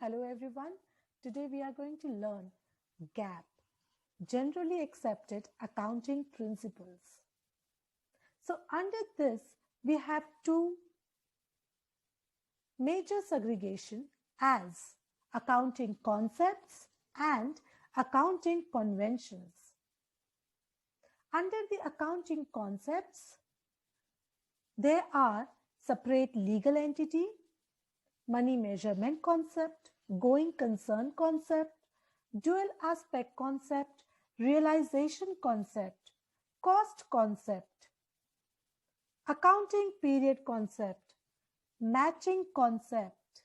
Hello everyone. Today we are going to learn GAAP, Generally Accepted Accounting Principles. So under this, we have two major segregation as accounting concepts and accounting conventions. Under the accounting concepts, there are separate legal entity, money measurement concept, going concern concept, dual aspect concept, realization concept, cost concept, accounting period concept, matching concept,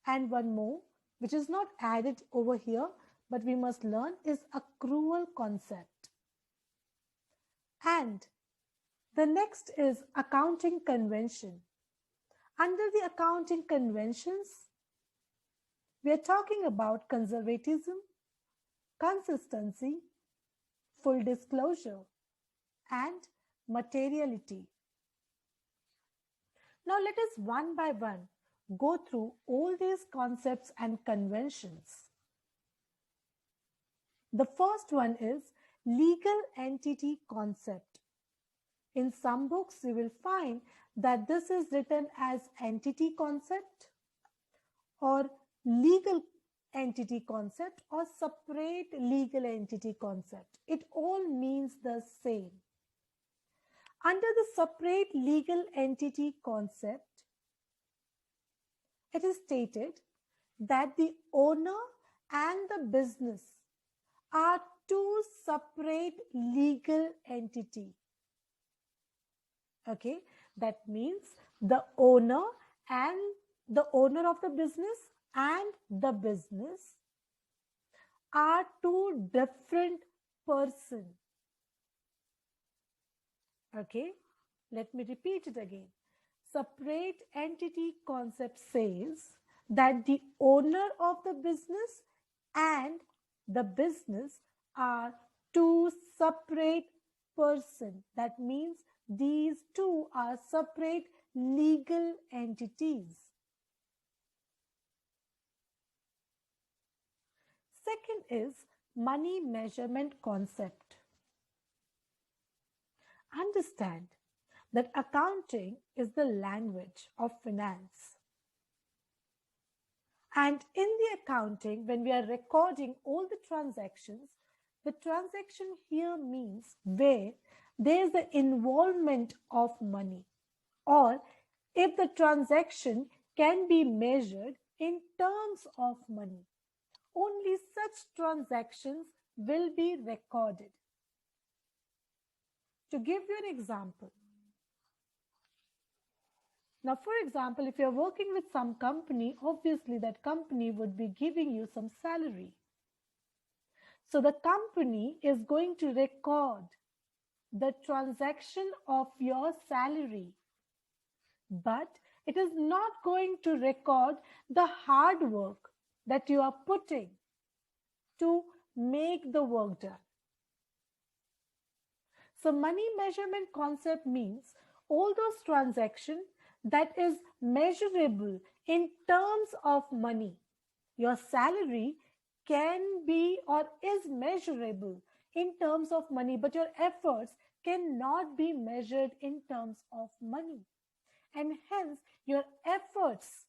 and one more which is not added over here but we must learn is accrual concept. And the next is accounting convention. Under the accounting conventions, we are talking about conservatism, consistency, full disclosure, and materiality. Now let us one by one go through all these concepts and conventions. The first one is legal entity concept. In some books, you will find that this is written as entity concept or legal entity concept or separate legal entity concept. It all means the same. Under the separate legal entity concept, it is stated that the owner and the business are two separate legal entities. Okay, that means the owner of the business and the business are two different persons. Okay, let me repeat it again. Separate entity concept says that the owner of the business and the business are two separate persons. That means these two are separate legal entities. Second is money measurement concept. Understand that accounting is the language of finance. And in the accounting, when we are recording all the transactions, the transaction here means where there is the involvement of money, or if the transaction can be measured in terms of money. Only such transactions will be recorded. To give you an example, now, for example, if you're working with some company, obviously that company would be giving you some salary. So the company is going to record the transaction of your salary, but it is not going to record the hard work that you are putting to make the work done. So money measurement concept means all those transactions that is measurable in terms of money. Your salary can be or is measurable in terms of money, but your efforts cannot be measured in terms of money. And hence, your efforts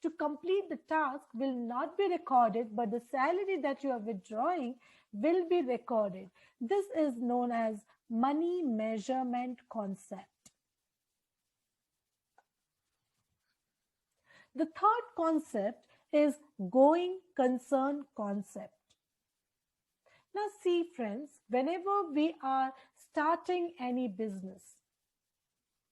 to complete the task will not be recorded, but the salary that you are withdrawing will be recorded. This is known as money measurement concept. The third concept is going concern concept. Now see friends, whenever we are starting any business,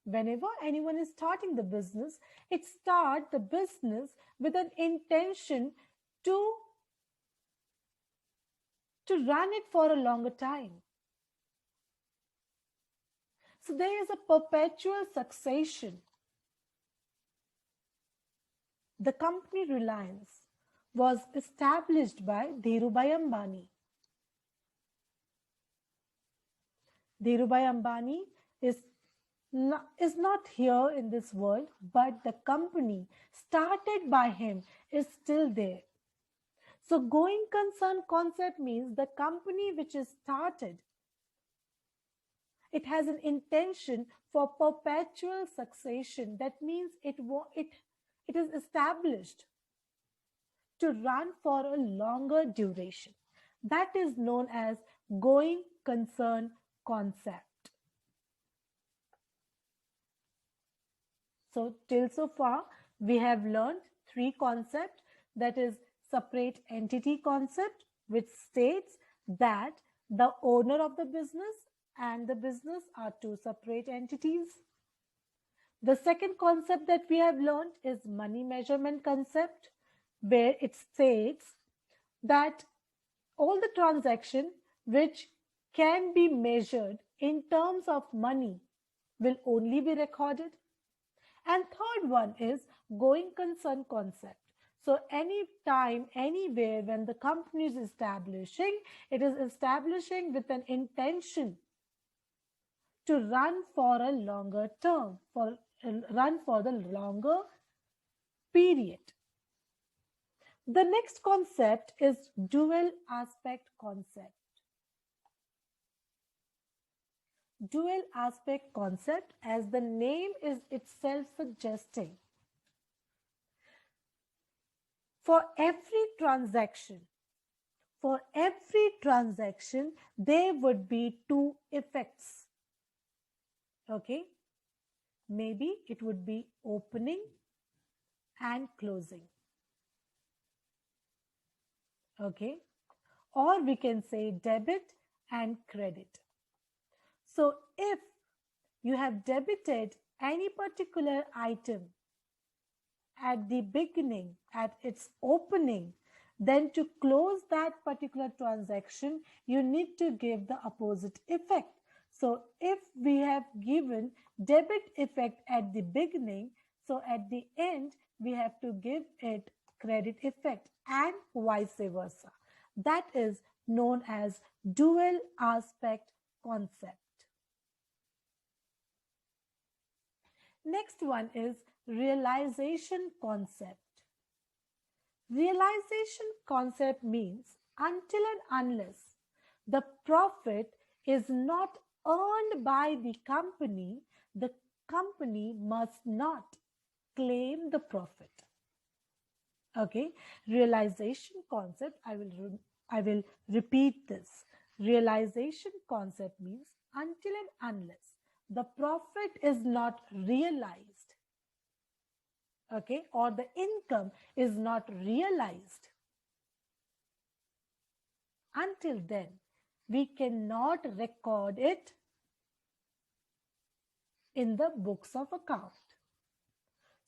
whenever anyone is starting the business, it starts the business with an intention to run it for a longer time. So there is a perpetual succession. The company Reliance was established by Dhirubhai Ambani. Dhirubhai Ambani is is not here in this world, but the company started by him is still there. So going concern concept means the company which is started, it has an intention for perpetual succession. That means it is established to run for a longer duration. That is known as going concern concept. So till so far, we have learned three concepts, that is separate entity concept, which states that the owner of the business and the business are two separate entities. The second concept that we have learned is money measurement concept, where it states that all the transaction which can be measured in terms of money will only be recorded. And third one is going concern concept. So any time, anywhere when the company is establishing, it is establishing with an intention to run for a longer term, run for the longer period. The next concept is dual aspect concept. Dual aspect concept, as the name is itself suggesting, for every transaction, there would be two effects. Okay, maybe it would be opening and closing. Okay, or we can say debit and credit. So if you have debited any particular item at the beginning, at its opening, then to close that particular transaction, you need to give the opposite effect. So if we have given debit effect at the beginning, so at the end, we have to give it credit effect, and vice versa. That is known as dual aspect concept. Next one is realization concept. Realization concept means until and unless the profit is not earned by the company must not claim the profit. Okay, realization concept, I will repeat this. Realization concept means until and unless the profit is not realized, okay, or the income is not realized, until then we cannot record it in the books of account.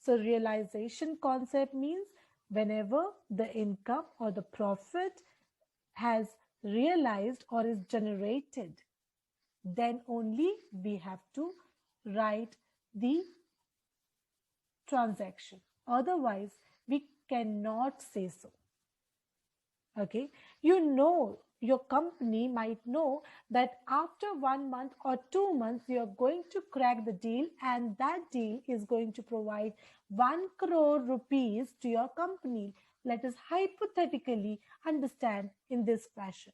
So realization concept means whenever the income or the profit has realized or is generated, then only we have to write the transaction. Otherwise, we cannot say so. Okay, your company might know that after 1 month or 2 months, you are going to crack the deal, and that deal is going to provide 1 crore rupees to your company. Let us hypothetically understand in this fashion.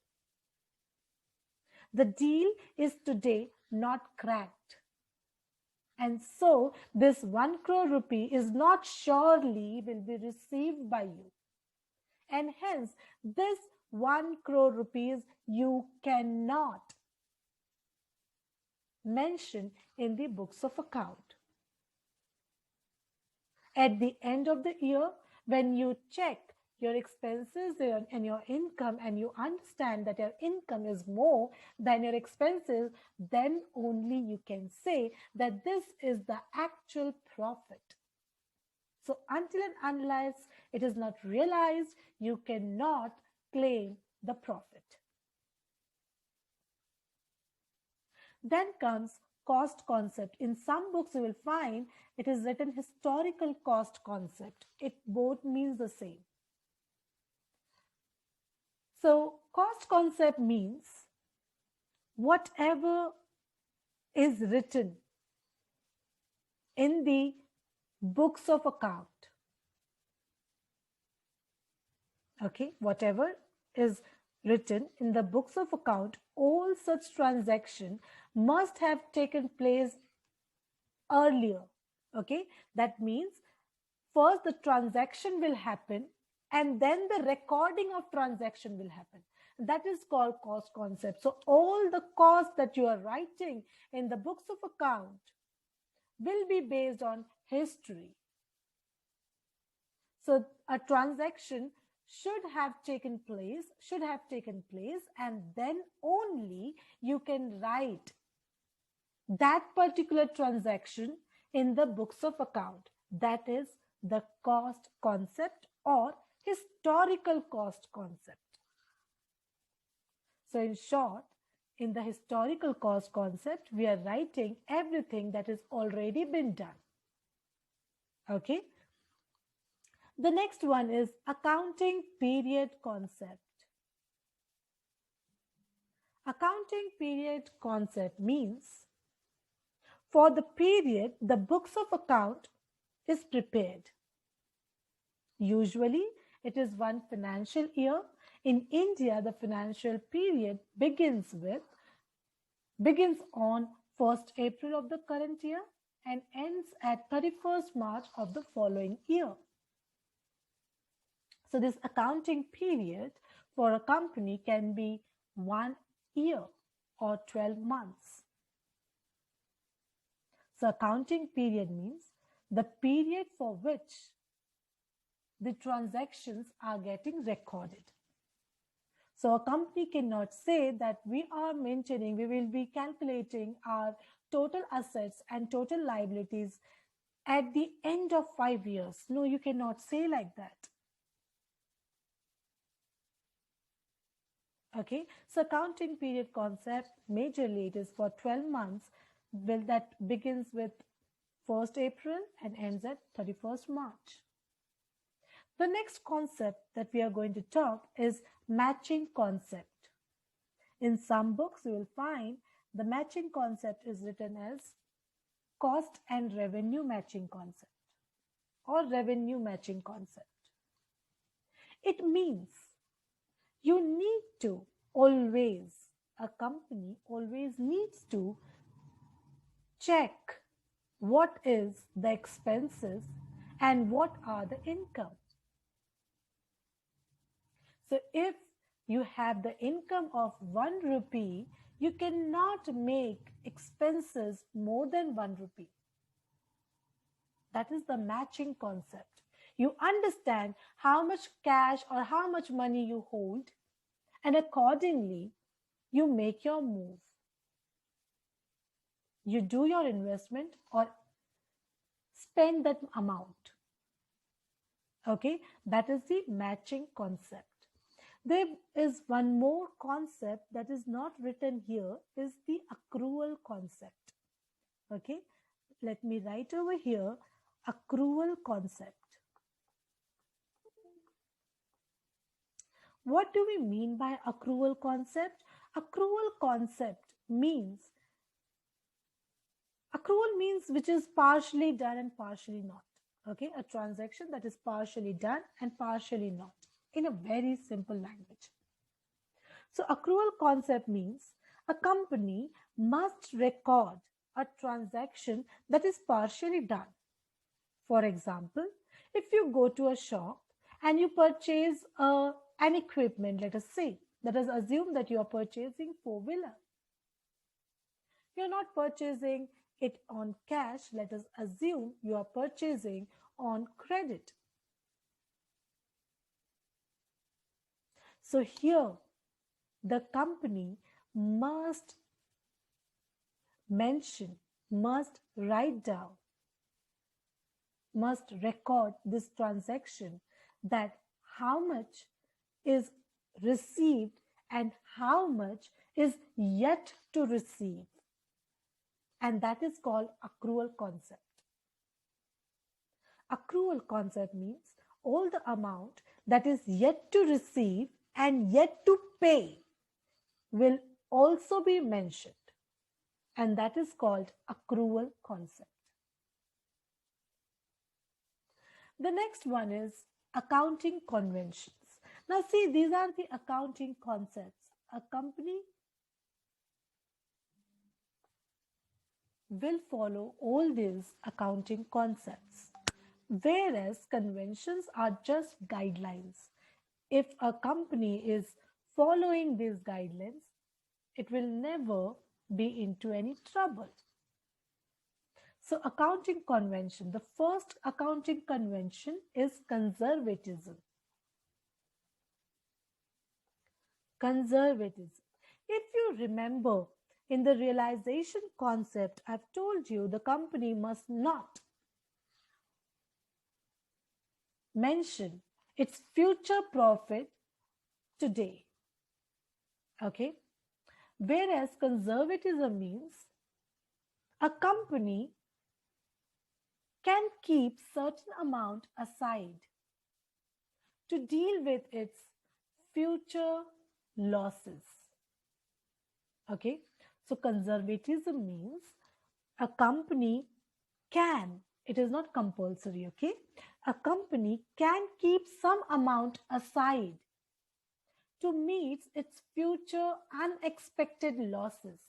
The deal is today not cracked. And so this 1 crore rupee is not surely will be received by you. And hence this 1 crore rupees you cannot mention in the books of account. At the end of the year, when you check your expenses and your income, and you understand that your income is more than your expenses, then only you can say that this is the actual profit. So until and unless it is not realized, you cannot claim the profit. Then comes cost concept. In some books you will find it is written historical cost concept. It both means the same. So cost concept means whatever is written in the books of account. Okay, whatever is written in the books of account, all such transaction must have taken place earlier. Okay, that means first the transaction will happen and then the recording of transaction will happen. That is called cost concept. So all the costs that you are writing in the books of account will be based on history. So a transaction should have taken place, and then only you can write that particular transaction in the books of account. That is the cost concept or historical cost concept. So in short, in the historical cost concept, we are writing everything that has already been done. Okay. The next one is accounting period concept. Accounting period concept means for the period the books of account is prepared. Usually it is one financial year. In India, the financial period begins on 1st April of the current year and ends at 31st March of the following year. So this accounting period for a company can be 1 year or 12 months. So accounting period means the period for which the transactions are getting recorded. So a company cannot say that we will be calculating our total assets and total liabilities at the end of 5 years. No, you cannot say like that. Okay, so accounting period concept majorly it is for 12 months that begins with 1st April and ends at 31st March. The next concept that we are going to talk is matching concept. In some books you will find the matching concept is written as cost and revenue matching concept or revenue matching concept. It means you need to a company always needs to check what is the expenses and what are the income. So if you have the income of 1 rupee, you cannot make expenses more than 1 rupee. That is the matching concept. You understand how much cash or how much money you hold, and accordingly, you make your move. You do your investment or spend that amount. Okay, that is the matching concept. There is one more concept that is not written here, is the accrual concept. Okay, let me write over here accrual concept. What do we mean by accrual concept? Accrual concept means which is partially done and partially not. Okay, a transaction that is partially done and partially not, in a very simple language. So accrual concept means a company must record a transaction that is partially done. For example, if you go to a shop and you purchase an equipment, let us assume that you are purchasing 4-wheeler. You are not purchasing it on cash. Let us assume you are purchasing on credit. So here the company must mention, must write down, must record this transaction, that how much is received and how much is yet to receive. And that is called accrual concept. Accrual concept means all the amount that is yet to receive and yet to pay will also be mentioned, and that is called accrual concept. The next one is accounting conventions. Now, see, these are the accounting concepts. A company will follow all these accounting concepts, whereas conventions are just guidelines. If a company is following these guidelines, it will never be into any trouble. So, accounting convention, the first accounting convention is conservatism. Conservatism. If you remember, in the realization concept, I've told you the company must not mention its future profit today. Okay? Whereas conservatism means a company can keep certain amount aside to deal with its future losses. Okay? So conservatism means a company can, it is not compulsory, okay? A company can keep some amount aside to meet its future unexpected losses.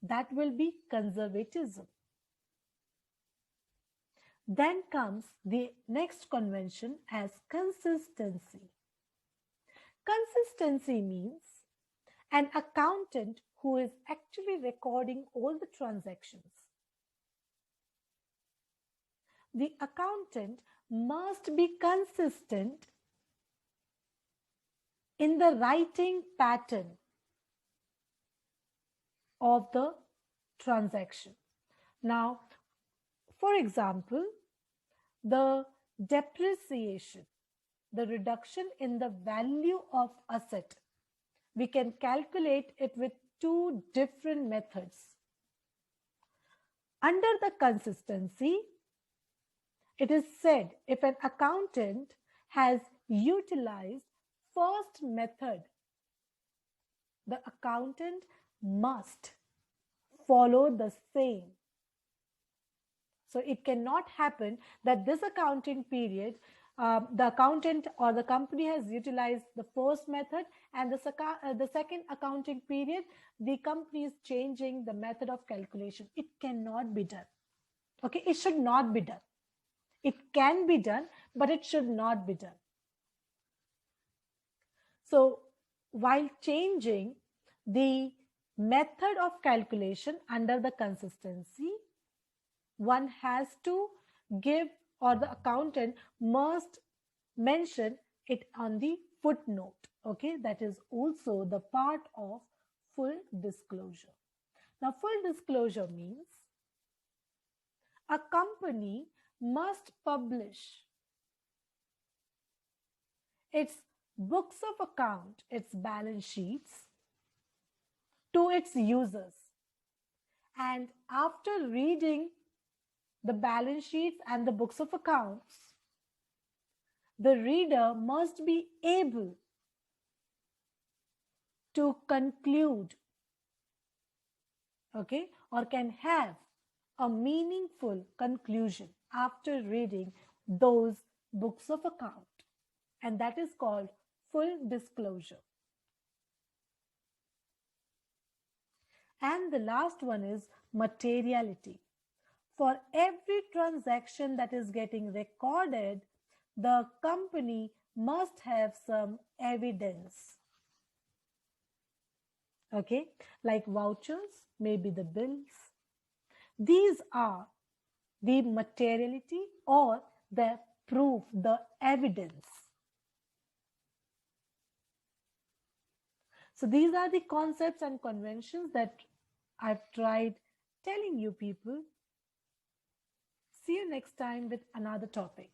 That will be conservatism. Then comes the next convention as consistency. Consistency means an accountant who is actually recording all the transactions. The accountant must be consistent in the writing pattern of the transaction. Now, for example, the depreciation, the reduction in the value of asset, we can calculate it with two different methods. Under the consistency, it is said if an accountant has utilized first method, the accountant must follow the same. So it cannot happen that this accounting period, the accountant or the company has utilized the first method, and the second accounting period, the company is changing the method of calculation. It cannot be done. Okay, it should not be done. It can be done, but it should not be done. So while changing the method of calculation under the consistency, one has to give, or the accountant must mention it on the footnote. Okay, that is also the part of full disclosure. Now, full disclosure means a company must publish its books of account, its balance sheets to its users. And after reading the balance sheets and the books of accounts, the reader must be able to conclude, okay, or can have a meaningful conclusion after reading those books of account. And that is called full disclosure. And the last one is materiality. For every transaction that is getting recorded, the company must have some evidence. Okay, like vouchers, maybe the bills. These are the materiality or the proof, the evidence. So these are the concepts and conventions that I've tried telling you people. See you next time with another topic.